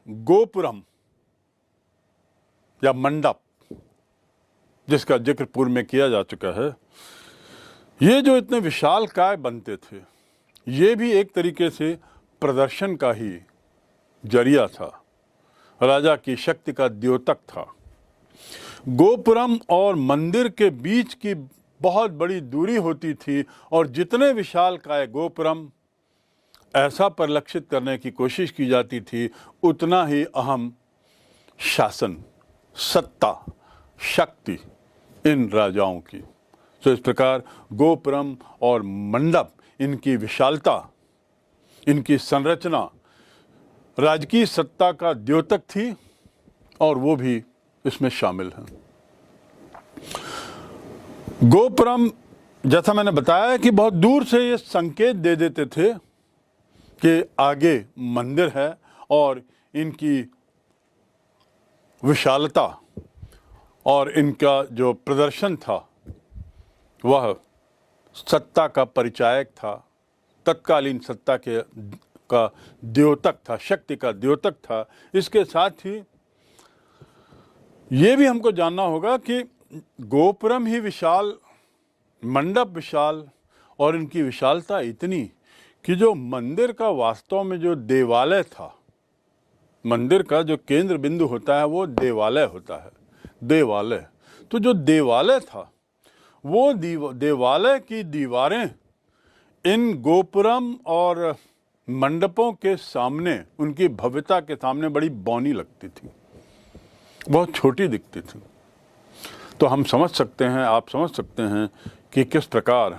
गोपुरम या मंडप, जिसका जिक्र पूर्व में किया जा चुका है, ये जो इतने विशालकाय बनते थे, ये भी एक तरीके से प्रदर्शन का ही जरिया था, राजा की शक्ति का द्योतक था। गोपुरम और मंदिर के बीच की बहुत बड़ी दूरी होती थी और जितने विशालकाय गोपुरम ऐसा परिलक्षित करने की कोशिश की जाती थी, उतना ही अहम शासन, सत्ता, शक्ति इन राजाओं की। तो इस प्रकार गोपुरम और मंडप, इनकी विशालता, इनकी संरचना राजकीय सत्ता का द्योतक थी और वो भी इसमें शामिल है। गोपुरम, जैसा मैंने बताया कि बहुत दूर से ये संकेत दे देते थे कि आगे मंदिर है और इनकी विशालता और इनका जो प्रदर्शन था वह सत्ता का परिचायक था, तत्कालीन सत्ता का द्योतक था, शक्ति का द्योतक था। इसके साथ ही ये भी हमको जानना होगा कि गोपुरम ही विशाल, मंडप विशाल और इनकी विशालता इतनी कि जो मंदिर का वास्तव में जो देवालय था, मंदिर का जो केंद्र बिंदु होता है वो देवालय होता है। देवालय, तो जो देवालय था वो देवालय की दीवारें इन गोपुरम और मंडपों के सामने, उनकी भव्यता के सामने बड़ी बौनी लगती थी, बहुत छोटी दिखती थी। तो हम समझ सकते हैं, आप समझ सकते हैं कि किस प्रकार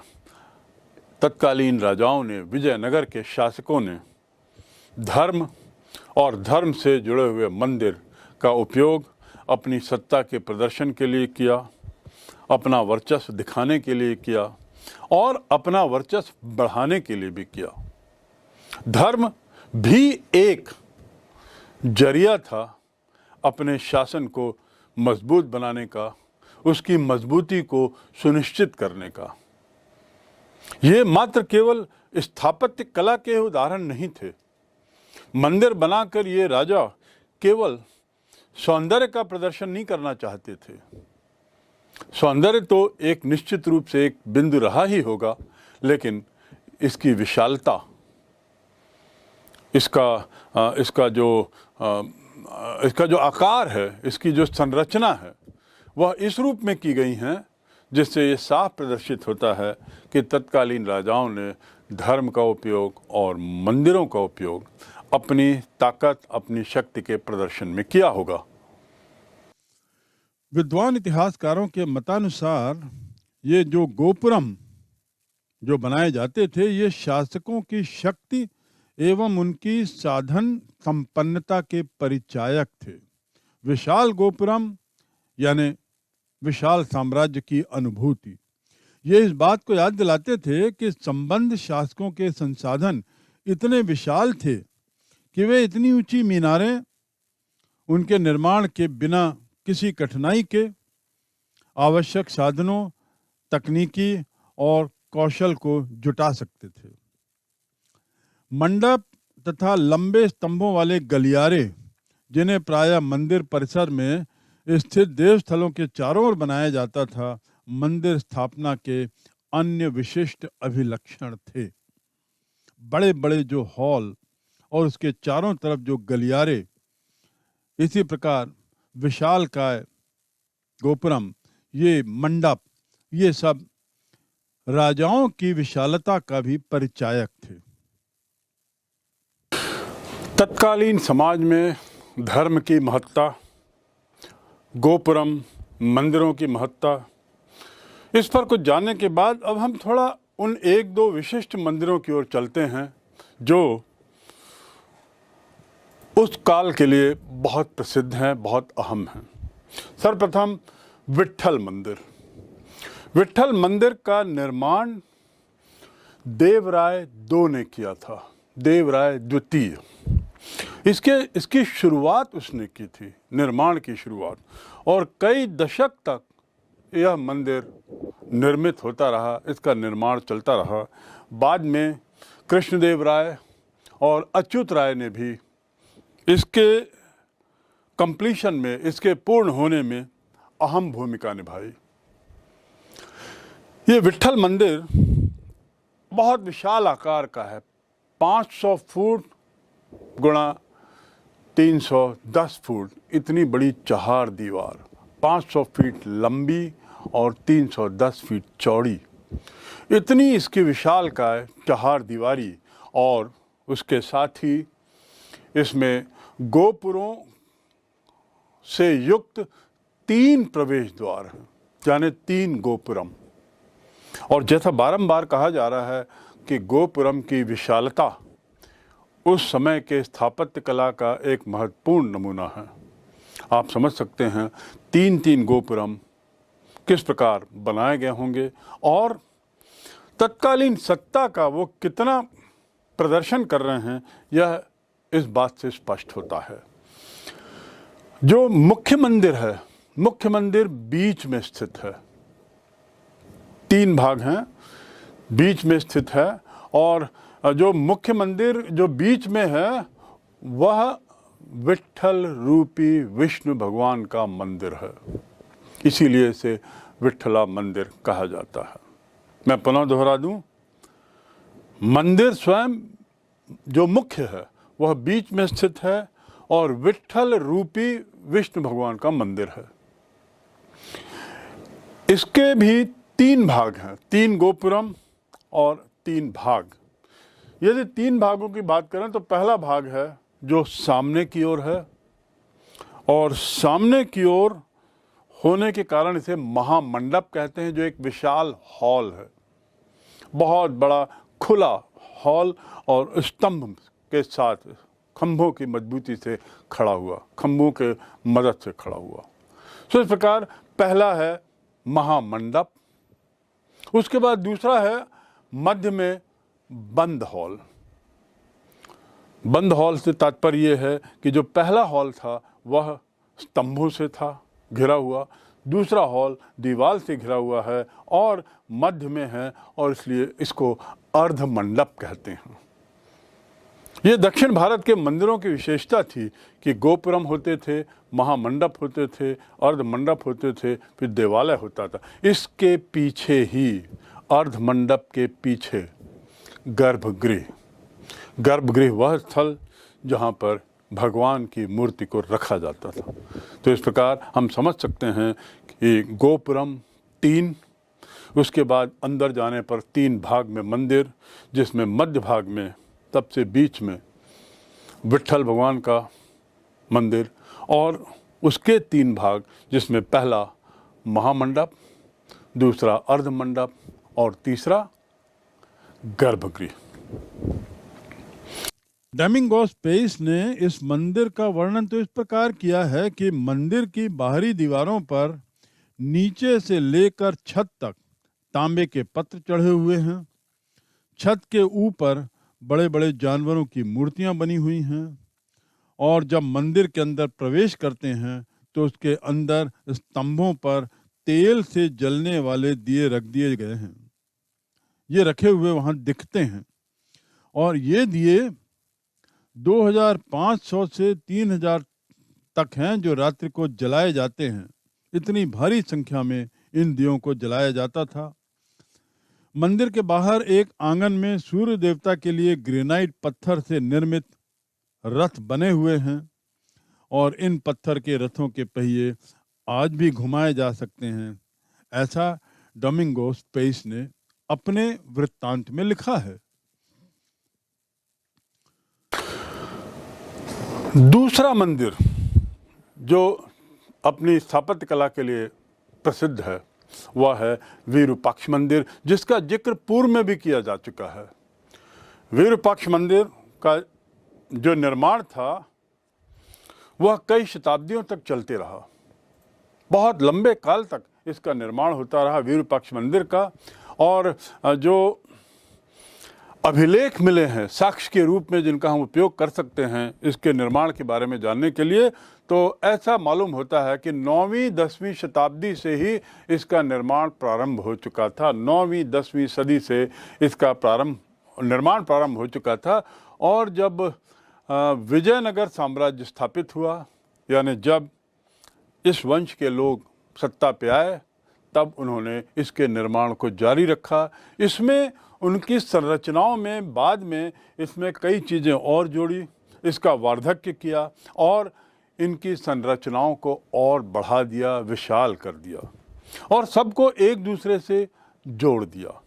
तत्कालीन राजाओं ने, विजयनगर के शासकों ने धर्म और धर्म से जुड़े हुए मंदिर का उपयोग अपनी सत्ता के प्रदर्शन के लिए किया, अपना वर्चस्व दिखाने के लिए किया और अपना वर्चस्व बढ़ाने के लिए भी किया। धर्म भी एक जरिया था अपने शासन को मजबूत बनाने का, उसकी मजबूती को सुनिश्चित करने का। ये मात्र केवल स्थापत्य कला के उदाहरण नहीं थे। मंदिर बनाकर ये राजा केवल सौंदर्य का प्रदर्शन नहीं करना चाहते थे। सौंदर्य तो एक निश्चित रूप से एक बिंदु रहा ही होगा, लेकिन इसकी विशालता, इसका जो आकार है, इसकी जो संरचना है, वह इस रूप में की गई हैं जिससे ये साफ प्रदर्शित होता है कि तत्कालीन राजाओं ने धर्म का उपयोग और मंदिरों का उपयोग अपनी ताकत, अपनी शक्ति के प्रदर्शन में किया होगा। विद्वान इतिहासकारों के मतानुसार ये जो गोपुरम जो बनाए जाते थे, ये शासकों की शक्ति एवं उनकी साधन संपन्नता के परिचायक थे। विशाल गोपुरम यानी विशाल साम्राज्य की अनुभूति, ये इस बात को याद दिलाते थे कि संबंध शासकों के संसाधन इतने विशाल थे कि वे इतनी ऊंची मीनारें उनके निर्माण के बिना किसी कठिनाई के आवश्यक साधनों, तकनीकी और कौशल को जुटा सकते थे। मंडप तथा लंबे स्तंभों वाले गलियारे, जिन्हें प्रायः मंदिर परिसर में स्थित देवस्थलों के चारों ओर बनाया जाता था, मंदिर स्थापना के अन्य विशिष्ट अभिलक्षण थे। बड़े बड़े जो हॉल और उसके चारों तरफ जो गलियारे, इसी प्रकार विशालकाय गोपुरम, ये मंडप, ये सब राजाओं की विशालता का भी परिचायक थे। तत्कालीन समाज में धर्म की महत्ता, गोपुरम, मंदिरों की महत्ता, इस पर कुछ जानने के बाद अब हम थोड़ा उन एक दो विशिष्ट मंदिरों की ओर चलते हैं जो उस काल के लिए बहुत प्रसिद्ध हैं, बहुत अहम हैं। सर्वप्रथम विट्ठल मंदिर। विट्ठल मंदिर का निर्माण देवराय II ने किया था, देवराय द्वितीय। इसकी शुरुआत उसने की थी, निर्माण की शुरुआत, और कई दशक तक यह मंदिर निर्मित होता रहा, इसका निर्माण चलता रहा। बाद में कृष्णदेव राय और अच्युत राय ने भी इसके कंप्लीशन में, इसके पूर्ण होने में अहम भूमिका निभाई। ये विट्ठल मंदिर बहुत विशाल आकार का है, 500 फुट गुणा 310 फुट, इतनी बड़ी चहार दीवार, 500 फीट लंबी और 310 फीट चौड़ी, इतनी इसकी विशालकाय चहार दीवारी। और उसके साथ ही इसमें गोपुरों से युक्त 3 प्रवेश द्वार हैं, यानी 3 गोपुरम। और जैसा बारंबार कहा जा रहा है कि गोपुरम की विशालता उस समय के स्थापत्य कला का एक महत्वपूर्ण नमूना है। आप समझ सकते हैं 3 गोपुरम किस प्रकार बनाए गए होंगे और तत्कालीन सत्ता का वो कितना प्रदर्शन कर रहे हैं, यह इस बात से स्पष्ट होता है। जो मुख्य मंदिर है, मुख्य मंदिर बीच में स्थित है, 3 भाग हैं, बीच में स्थित है। और जो मुख्य मंदिर जो बीच में है वह विट्ठल रूपी विष्णु भगवान का मंदिर है, इसीलिए इसे विट्ठला मंदिर कहा जाता है। मैं पुनः दोहरा दूं, मंदिर स्वयं जो मुख्य है वह बीच में स्थित है और विट्ठल रूपी विष्णु भगवान का मंदिर है। इसके भी 3 भाग हैं, 3 गोपुरम और 3 भाग। यदि 3 भागों की बात करें तो पहला भाग है जो सामने की ओर है, और सामने की ओर होने के कारण इसे महामंडप कहते हैं, जो एक विशाल हॉल है, बहुत बड़ा खुला हॉल और स्तंभ के साथ खंभों की मजबूती से खड़ा हुआ, खंभों के मदद से खड़ा हुआ। तो इस प्रकार पहला है महामंडप। उसके बाद दूसरा है मध्य में बंद हॉल। बंद हॉल से तात्पर्य यह है कि जो पहला हॉल था वह स्तंभों से था घिरा हुआ, दूसरा हॉल दीवार से घिरा हुआ है और मध्य में है, और इसलिए इसको अर्ध मंडप कहते हैं। ये दक्षिण भारत के मंदिरों की विशेषता थी कि गोपुरम होते थे, महामंडप होते थे, अर्ध मंडप होते थे, फिर देवालय होता था। इसके पीछे ही, अर्ध मंडप के पीछे गर्भगृह, गर्भगृह वह स्थल जहाँ पर भगवान की मूर्ति को रखा जाता था। तो इस प्रकार हम समझ सकते हैं कि गोपुरम 3, उसके बाद अंदर जाने पर 3 भाग में मंदिर, जिसमें मध्य भाग में सबसे बीच में विट्ठल भगवान का मंदिर, और उसके 3 भाग जिसमें पहला महामंडप, दूसरा अर्ध मंडप और तीसरा गर्भगृह। डोमिंगोस पेइस ने इस मंदिर का वर्णन तो इस प्रकार किया है कि मंदिर की बाहरी दीवारों पर नीचे से लेकर छत तक तांबे के पत्र चढ़े हुए हैं। छत के ऊपर बड़े बड़े जानवरों की मूर्तियां बनी हुई हैं, और जब मंदिर के अंदर प्रवेश करते हैं तो उसके अंदर स्तंभों पर तेल से जलने वाले दिए रख दिए गए हैं। ये रखे हुए वहां दिखते हैं, और ये दिए 2500 से 3000 तक हैं जो रात्रि को जलाए जाते हैं। इतनी भारी संख्या में इन दियों को जलाया जाता था। मंदिर के बाहर एक आंगन में सूर्य देवता के लिए ग्रेनाइट पत्थर से निर्मित रथ बने हुए हैं, और इन पत्थर के रथों के पहिए आज भी घुमाए जा सकते हैं, ऐसा डोमिंगोस पेइस ने अपने वृत्तांत में लिखा है। दूसरा मंदिर जो अपनी स्थापत्य कला के लिए प्रसिद्ध है वह है विरूपाक्ष मंदिर, जिसका जिक्र पूर्व में भी किया जा चुका है। विरूपाक्ष मंदिर का जो निर्माण था वह कई शताब्दियों तक चलते रहा, बहुत लंबे काल तक इसका निर्माण होता रहा विरूपाक्ष मंदिर का। और जो अभिलेख मिले हैं साक्ष्य के रूप में जिनका हम उपयोग कर सकते हैं इसके निर्माण के बारे में जानने के लिए, तो ऐसा मालूम होता है कि 9वीं 10वीं शताब्दी से ही इसका निर्माण प्रारंभ हो चुका था। 9वीं 10वीं सदी से इसका निर्माण प्रारंभ हो चुका था। और जब विजयनगर साम्राज्य स्थापित हुआ, यानी जब इस वंश के लोग सत्ता पे आए तब उन्होंने इसके निर्माण को जारी रखा। इसमें उनकी संरचनाओं में बाद में इसमें कई चीज़ें और जोड़ी, इसका वार्धक्य किया और इनकी संरचनाओं को और बढ़ा दिया, विशाल कर दिया और सबको एक दूसरे से जोड़ दिया।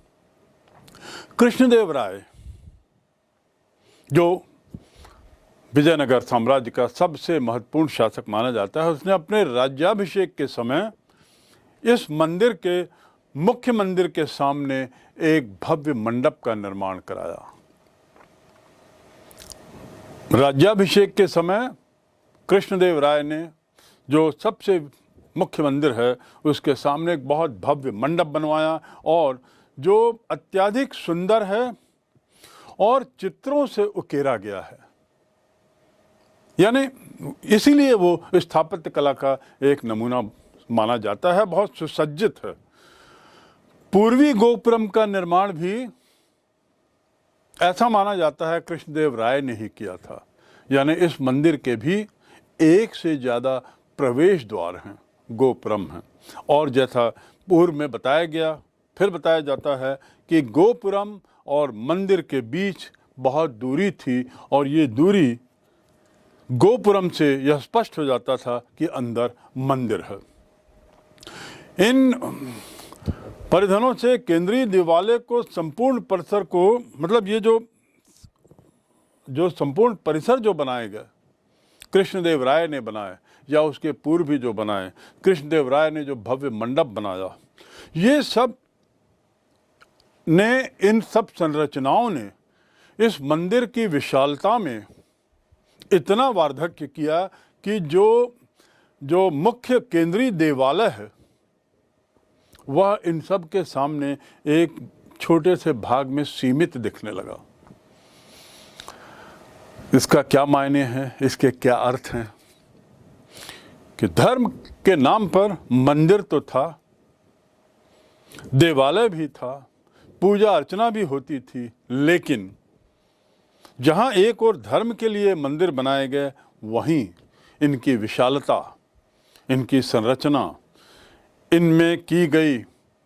कृष्णदेव राय जो विजयनगर साम्राज्य का सबसे महत्वपूर्ण शासक माना जाता है, उसने अपने राज्याभिषेक के समय इस मंदिर के मुख्य मंदिर के सामने एक भव्य मंडप का निर्माण कराया। राज्याभिषेक के समय कृष्णदेव राय ने जो सबसे मुख्य मंदिर है उसके सामने एक बहुत भव्य मंडप बनवाया और जो अत्यधिक सुंदर है और चित्रों से उकेरा गया है, यानी इसीलिए वो स्थापत्य कला का एक नमूना माना जाता है, बहुत सुसज्जित है। पूर्वी गोपुरम का निर्माण भी ऐसा माना जाता है कृष्णदेव राय ने ही किया था, यानी इस मंदिर के भी एक से ज़्यादा प्रवेश द्वार हैं, गोपुरम हैं। और जैसा पूर्व में बताया गया, फिर बताया जाता है कि गोपुरम और मंदिर के बीच बहुत दूरी थी और ये दूरी गोपुरम से यह स्पष्ट हो जाता था कि अंदर मंदिर है। इन परिधनों से केंद्रीय देवालय को संपूर्ण परिसर को, मतलब ये जो संपूर्ण परिसर जो बनाए गए कृष्णदेव राय ने बनाए या उसके पूर्व भी जो बनाए, कृष्णदेव राय ने जो भव्य मंडप बनाया, ये सब ने, इन सब संरचनाओं ने इस मंदिर की विशालता में इतना वार्धक्य किया कि जो मुख्य केंद्रीय देवालय है वह इन सब के सामने एक छोटे से भाग में सीमित दिखने लगा। इसका क्या मायने हैं, इसके क्या अर्थ हैं कि धर्म के नाम पर मंदिर तो था, देवालय भी था, पूजा अर्चना भी होती थी, लेकिन जहाँ एक और धर्म के लिए मंदिर बनाए गए वहीं इनकी विशालता, इनकी संरचना, इनमें की गई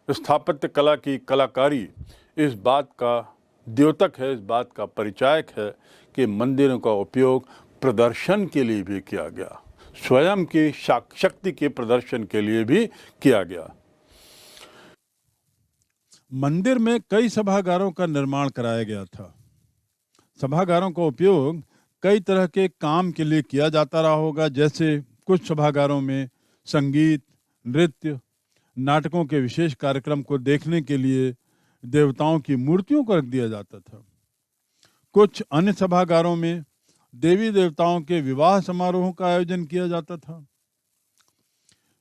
स्थापत्य कला की कलाकारी इस बात का द्योतक है, इस बात का परिचायक है कि मंदिरों का उपयोग प्रदर्शन के लिए भी किया गया, स्वयं की शक्ति के प्रदर्शन के लिए भी किया गया। मंदिर में कई सभागारों का निर्माण कराया गया था। सभागारों का उपयोग कई तरह के काम के लिए किया जाता रहा होगा, जैसे कुछ सभागारों में संगीत, नृत्य, नाटकों के विशेष कार्यक्रम को देखने के लिए देवताओं की मूर्तियों को रख दिया जाता था। कुछ अन्य सभागारों में देवी देवताओं के विवाह समारोहों का आयोजन किया जाता था।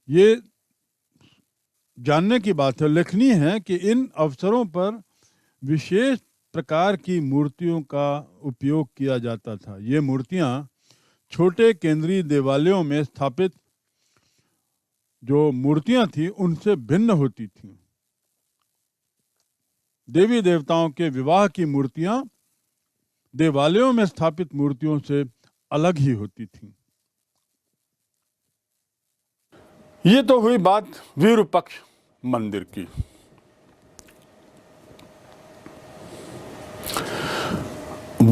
ये जानने की बात है, उल्लेखनीय है कि इन अवसरों पर विशेष प्रकार की मूर्तियों का उपयोग किया जाता था। ये मूर्तियां छोटे केंद्रीय देवालयों में स्थापित जो मूर्तियां थी उनसे भिन्न होती थीं। देवी देवताओं के विवाह की मूर्तियां देवालयों में स्थापित मूर्तियों से अलग ही होती थीं। ये तो हुई बात विरूपक्ष मंदिर की।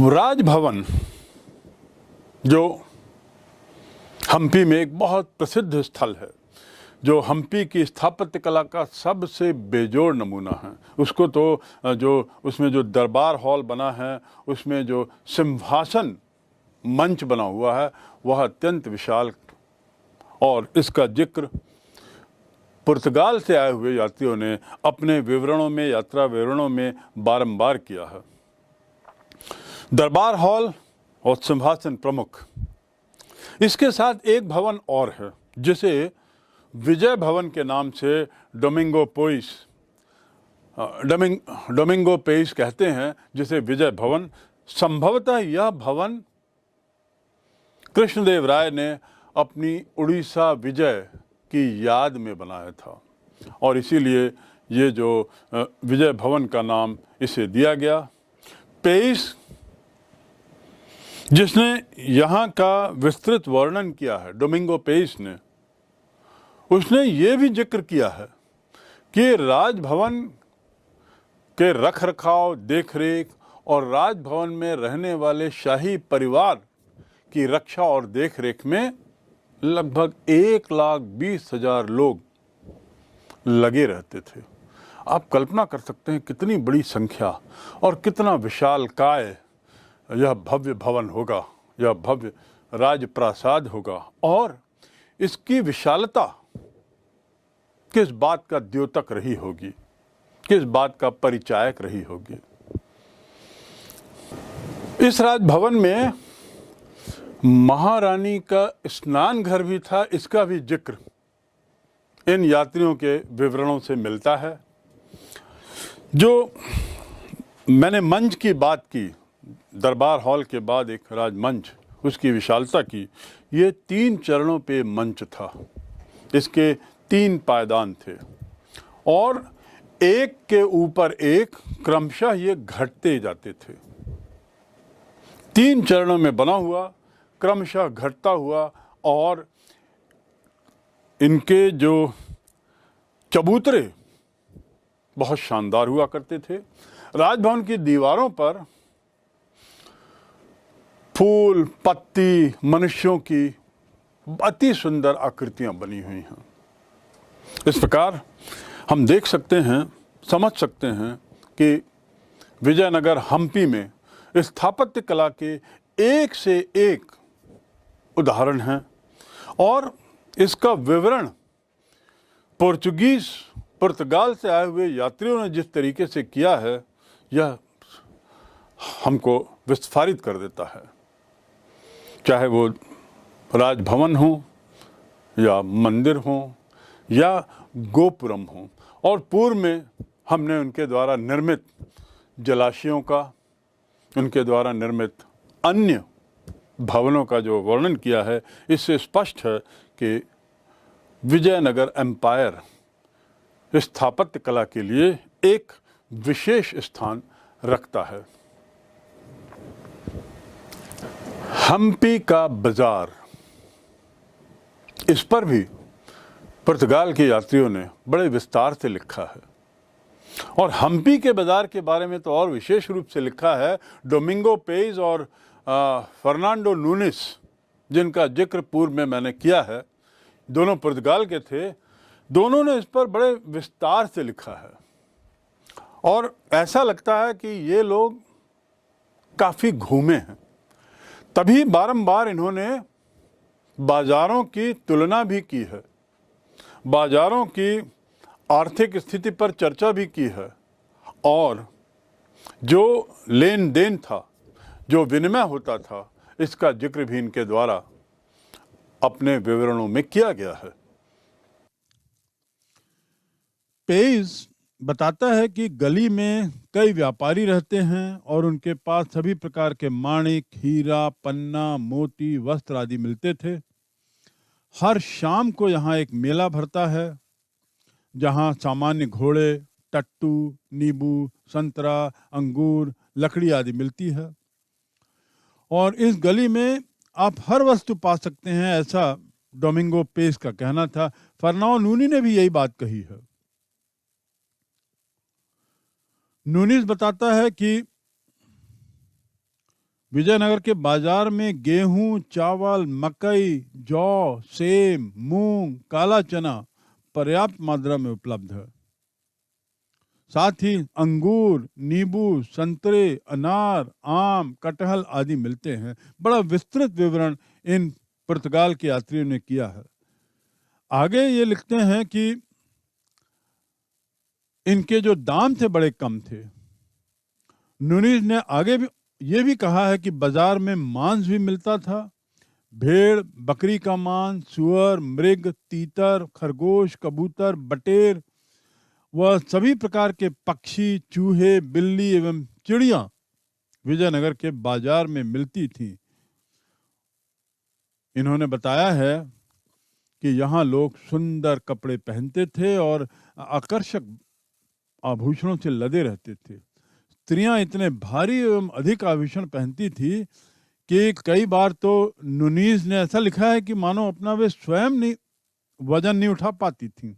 राजभवन जो हम्पी में एक बहुत प्रसिद्ध स्थल है, जो हम्पी की स्थापत्य कला का सबसे बेजोड़ नमूना है, उसको तो जो उसमें जो दरबार हॉल बना है, उसमें जो सिंहासन मंच बना हुआ है वह अत्यंत विशाल, और इसका जिक्र पुर्तगाल से आए हुए यात्रियों ने अपने विवरणों में, यात्रा विवरणों में बारंबार किया है। दरबार हॉल और सिंहासन प्रमुख। इसके साथ एक भवन और है जिसे विजय भवन के नाम से डोमिंगो पेइस कहते हैं, जिसे विजय भवन। संभवतः यह भवन कृष्णदेव राय ने अपनी उड़ीसा विजय की याद में बनाया था और इसीलिए ये जो विजय भवन का नाम इसे दिया गया। पेइस जिसने यहाँ का विस्तृत वर्णन किया है, डोमिंगो पेस ने, उसने ये भी जिक्र किया है कि राजभवन के रख रखाव, देख रेख और राजभवन में रहने वाले शाही परिवार की रक्षा और देख रेख में लगभग 1,20,000 लोग लगे रहते थे। आप कल्पना कर सकते हैं कितनी बड़ी संख्या और कितना विशालकाय यह भव्य भवन होगा, यह भव्य राजप्रासाद होगा। और इसकी विशालता किस बात का द्योतक रही होगी, किस बात का परिचायक रही होगी। इस राजभवन में महारानी का स्नान घर भी था, इसका भी जिक्र इन यात्रियों के विवरणों से मिलता है। जो मैंने मंच की बात की, दरबार हॉल के बाद एक राजमंच, उसकी विशालता की, ये 3 चरणों पे मंच था। इसके 3 पायदान थे और एक के ऊपर एक क्रमशः ये घटते जाते थे। 3 चरणों में बना हुआ, क्रमशः घटता हुआ, और इनके जो चबूतरे बहुत शानदार हुआ करते थे। राजभवन की दीवारों पर फूल, पत्ती, मनुष्यों की अति सुंदर आकृतियां बनी हुई हैं। इस प्रकार हम देख सकते हैं, समझ सकते हैं कि विजयनगर हम्पी में स्थापत्य कला के एक से एक उदाहरण हैं और इसका विवरण पुर्तगाल से आए हुए यात्रियों ने जिस तरीके से किया है, यह हमको विस्फारित कर देता है। चाहे वो राजभवन हो या मंदिर हो या गोपुरम हो, और पूर्व में हमने उनके द्वारा निर्मित जलाशयों का, उनके द्वारा निर्मित अन्य भवनों का जो वर्णन किया है, इससे स्पष्ट है कि विजयनगर एम्पायर स्थापत्य कला के लिए एक विशेष स्थान रखता है। हम्पी का बाजार, इस पर भी पुर्तगाल के यात्रियों ने बड़े विस्तार से लिखा है। और हम्पी के बाजार के बारे में तो और विशेष रूप से लिखा है डोमिंगो पेज और फर्नांडो नूनिस, जिनका जिक्र पूर्व में मैंने किया है। दोनों पुर्तगाल के थे, दोनों ने इस पर बड़े विस्तार से लिखा है। और ऐसा लगता है कि ये लोग काफ़ी घूमे हैं, तभी बारंबार इन्होंने बाज़ारों की तुलना भी की है, बाज़ारों की आर्थिक स्थिति पर चर्चा भी की है, और जो लेन देन था, जो विनिमय होता था, इसका जिक्र भी इनके द्वारा अपने विवरणों में किया गया है। पेज बताता है कि गली में कई व्यापारी रहते हैं और उनके पास सभी प्रकार के माणिक, हीरा, पन्ना, मोती, वस्त्र आदि मिलते थे। हर शाम को यहाँ एक मेला भरता है, जहाँ सामान्य घोड़े, टट्टू, नींबू, संतरा, अंगूर, लकड़ी आदि मिलती है। और इस गली में आप हर वस्तु पा सकते हैं, ऐसा डोमिंगो पेस का कहना था। फर्नांडो नूनी ने भी यही बात कही है। नूनिस बताता है कि विजयनगर के बाजार में गेहूं, चावल, मकई, जौ, सेम, मूंग, काला चना पर्याप्त मात्रा में उपलब्ध है। साथ ही अंगूर, नींबू, संतरे, अनार, आम, कटहल आदि मिलते हैं। बड़ा विस्तृत विवरण इन पुर्तगाल के यात्रियों ने किया है। आगे ये लिखते हैं कि इनके जो दाम थे बड़े कम थे। नूनिस ने आगे भी ये भी कहा है कि बाजार में मांस भी मिलता था। भेड़, बकरी का मांस, सुअर, मृग, तीतर, खरगोश, कबूतर, बटेर व सभी प्रकार के पक्षी, चूहे, बिल्ली एवं चिड़िया विजयनगर के बाजार में मिलती थी। इन्होंने बताया है कि यहाँ लोग सुंदर कपड़े पहनते थे और आकर्षक आभूषणों से लदे रहते थे। स्त्रियां इतने भारी एवं अधिक आभूषण पहनती थी कि कई बार तो नुनीज ने ऐसा लिखा है कि मानो अपना वे स्वयं नहीं वजन नहीं उठा पाती थी।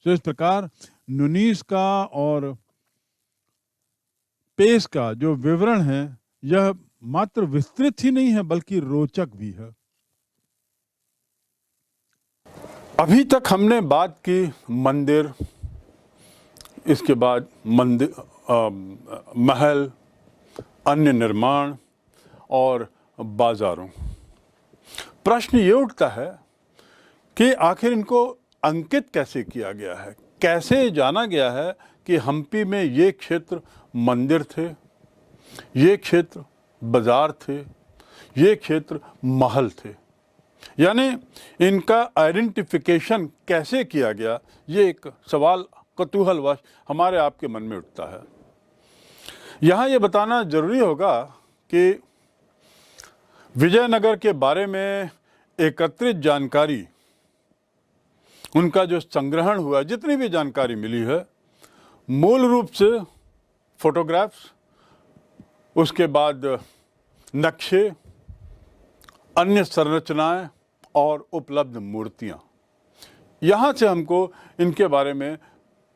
तो इस प्रकार नुनीज का और पेश का जो विवरण है यह मात्र विस्तृत ही नहीं है बल्कि रोचक भी है। अभी तक हमने बात की मंदिर, इसके बाद मंदिर, महल, अन्य निर्माण और बाजारों। प्रश्न ये उठता है कि आखिर इनको अंकित कैसे किया गया है, कैसे जाना गया है कि हम्पी में ये क्षेत्र मंदिर थे, ये क्षेत्र बाजार थे, ये क्षेत्र महल थे। यानी इनका आइडेंटिफिकेशन कैसे किया गया, ये एक सवाल कौतूहलवश हमारे आपके मन में उठता है। यहाँ ये बताना जरूरी होगा कि विजयनगर के बारे में एकत्रित जानकारी, उनका जो संग्रहण हुआ, जितनी भी जानकारी मिली है, मूल रूप से फोटोग्राफ्स, उसके बाद नक्शे, अन्य संरचनाएं और उपलब्ध मूर्तियां, यहाँ से हमको इनके बारे में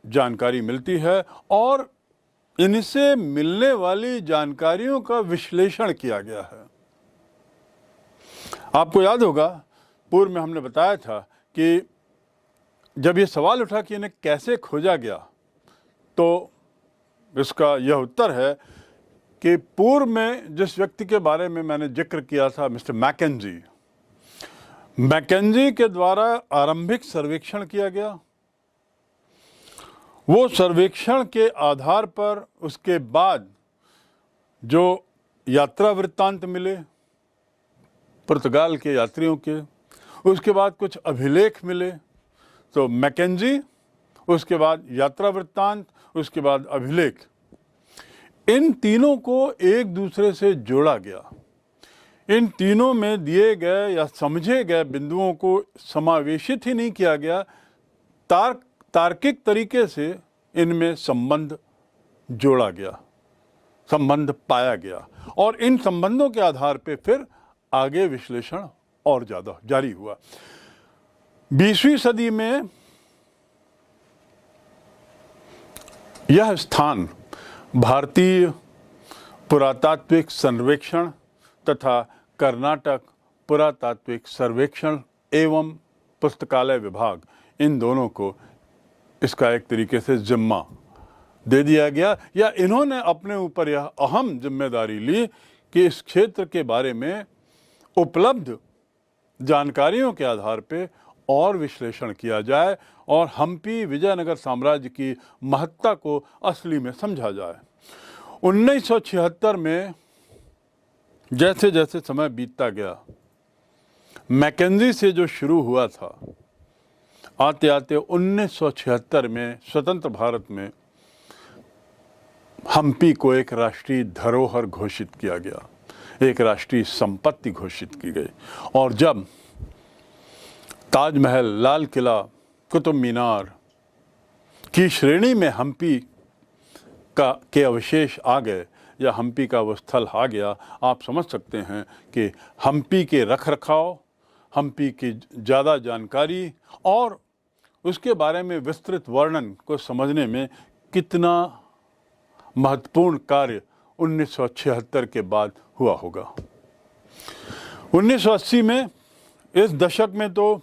जानकारी मिलती है और इनसे मिलने वाली जानकारियों का विश्लेषण किया गया है। आपको याद होगा पूर्व में हमने बताया था कि जब ये सवाल उठा कि इन्हें कैसे खोजा गया, तो इसका यह उत्तर है कि पूर्व में जिस व्यक्ति के बारे में मैंने जिक्र किया था, मिस्टर मैकेंजी के द्वारा आरंभिक सर्वेक्षण किया गया। वो सर्वेक्षण के आधार पर उसके बाद जो यात्रा वृत्तांत मिले पुर्तगाल के यात्रियों के, उसके बाद कुछ अभिलेख मिले, तो मैकेंजी, उसके बाद यात्रा वृत्तांत, उसके बाद अभिलेख, इन तीनों को एक दूसरे से जोड़ा गया। इन तीनों में दिए गए या समझे गए बिंदुओं को समावेशित ही नहीं किया गया, तार्किक तरीके से इनमें संबंध जोड़ा गया, संबंध पाया गया और इन संबंधों के आधार पे फिर आगे विश्लेषण और ज़्यादा जारी हुआ। 20वीं सदी में यह स्थान भारतीय पुरातात्विक सर्वेक्षण तथा कर्नाटक पुरातात्विक सर्वेक्षण एवं पुस्तकालय विभाग, इन दोनों को इसका एक तरीके से जिम्मा दे दिया गया, या इन्होंने अपने ऊपर यह अहम जिम्मेदारी ली कि इस क्षेत्र के बारे में उपलब्ध जानकारियों के आधार पे और विश्लेषण किया जाए और हम्पी विजयनगर साम्राज्य की महत्ता को असली में समझा जाए। 1976 में जैसे जैसे समय बीतता गया, मैकेंजी से जो शुरू हुआ था, आते आते 1976 में स्वतंत्र भारत में हम्पी को एक राष्ट्रीय धरोहर घोषित किया गया, एक राष्ट्रीय संपत्ति घोषित की गई। और जब ताजमहल, लाल किला, कुतुब मीनार की श्रेणी में हम्पी के अवशेष आ गए या हम्पी का वो स्थल आ गया, आप समझ सकते हैं कि हम्पी के रखरखाव, हम्पी की ज़्यादा जानकारी और उसके बारे में विस्तृत वर्णन को समझने में कितना महत्वपूर्ण कार्य 1976 के बाद हुआ होगा। 1980 में, इस दशक में तो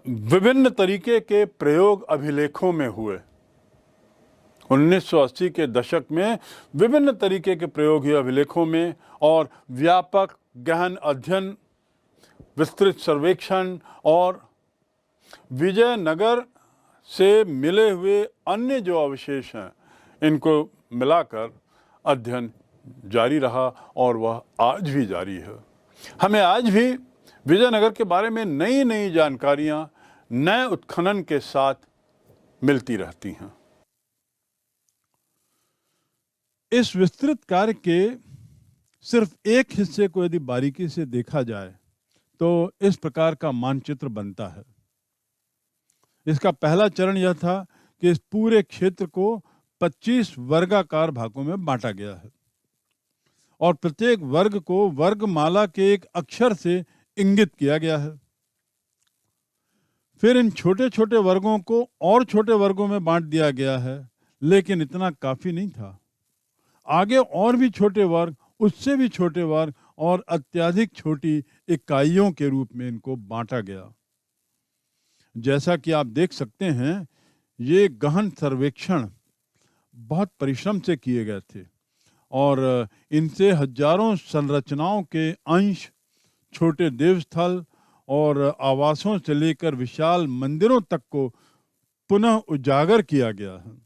विभिन्न तरीके के प्रयोग अभिलेखों में हुए। 1980 के दशक में विभिन्न तरीके के प्रयोग हुए अभिलेखों में और व्यापक गहन अध्ययन, विस्तृत सर्वेक्षण और विजयनगर से मिले हुए अन्य जो अवशेष हैं, इनको मिलाकर अध्ययन जारी रहा और वह आज भी जारी है। हमें आज भी विजयनगर के बारे में नई नई जानकारियां नए उत्खनन के साथ मिलती रहती हैं। इस विस्तृत कार्य के सिर्फ एक हिस्से को यदि बारीकी से देखा जाए तो इस प्रकार का मानचित्र बनता है। इसका पहला चरण यह था कि इस पूरे क्षेत्र को 25 वर्गाकार भागों में बांटा गया है और प्रत्येक वर्ग को वर्गमाला के एक अक्षर से इंगित किया गया है। फिर इन छोटे छोटे वर्गों को और छोटे वर्गों में बांट दिया गया है, लेकिन इतना काफी नहीं था। आगे और भी छोटे वर्ग, उससे भी छोटे वर्ग और अत्यधिक छोटी इकाइयों के रूप में इनको बांटा गया। जैसा कि आप देख सकते हैं, ये गहन सर्वेक्षण बहुत परिश्रम से किए गए थे और इनसे हजारों संरचनाओं के अंश, छोटे देवस्थल और आवासों से लेकर विशाल मंदिरों तक को पुनः उजागर किया गया है।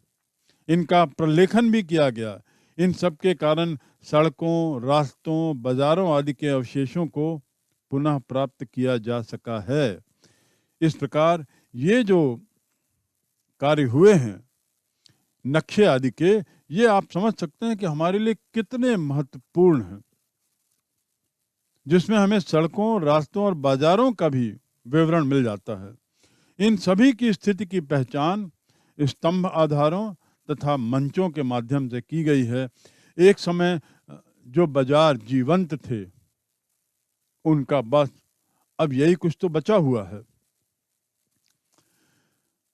इनका प्रलेखन भी किया गया। इन सब के कारण सड़कों, रास्तों, बाजारों आदि के अवशेषों को पुनः प्राप्त किया जा सका है। इस प्रकार ये जो कार्य हुए हैं नक्शे आदि के, ये आप समझ सकते हैं कि हमारे लिए कितने महत्वपूर्ण हैं, जिसमें हमें सड़कों, रास्तों और बाजारों का भी विवरण मिल जाता है। इन सभी की स्थिति की पहचान स्तंभ आधारों तथा मंचों के माध्यम से की गई है। एक समय जो बाजार जीवंत थे, उनका बस अब यही कुछ तो बचा हुआ है।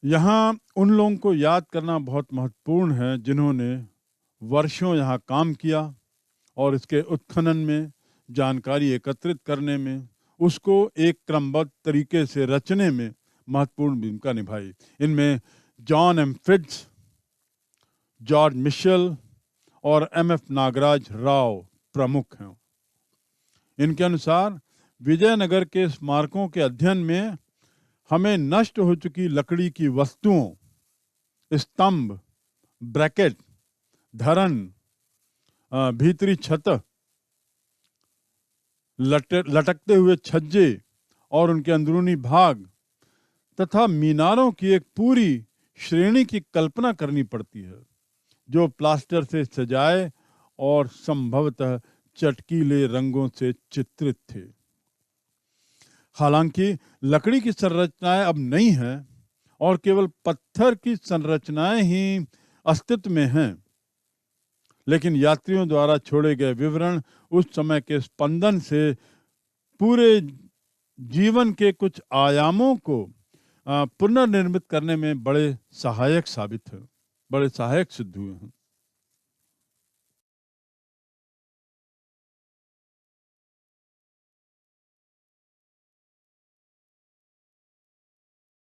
यहाँ उन लोगों को याद करना बहुत महत्वपूर्ण है जिन्होंने वर्षों यहाँ काम किया और इसके उत्खनन में, जानकारी एकत्रित करने में, उसको एक क्रमबद्ध तरीके से रचने में महत्वपूर्ण भूमिका निभाई। इनमें John M Fritz, George Mitchell और एम.एफ. नागराज राव प्रमुख हैं। इनके अनुसार विजयनगर के स्मारकों के अध्ययन में हमें नष्ट हो चुकी लकड़ी की वस्तुओं, स्तंभ, ब्रैकेट, धरन, भीतरी छत, लटकते हुए छज्जे और उनके अंदरूनी भाग तथा मीनारों की एक पूरी श्रेणी की कल्पना करनी पड़ती है, जो प्लास्टर से सजाए और संभवतः चटकीले रंगों से चित्रित थे। हालांकि लकड़ी की संरचनाएं अब नहीं हैं और केवल पत्थर की संरचनाएं ही अस्तित्व में हैं, लेकिन यात्रियों द्वारा छोड़े गए विवरण उस समय के स्पंदन से पूरे जीवन के कुछ आयामों को पुनर्निर्मित करने में बड़े सहायक सिद्ध हुए हैं।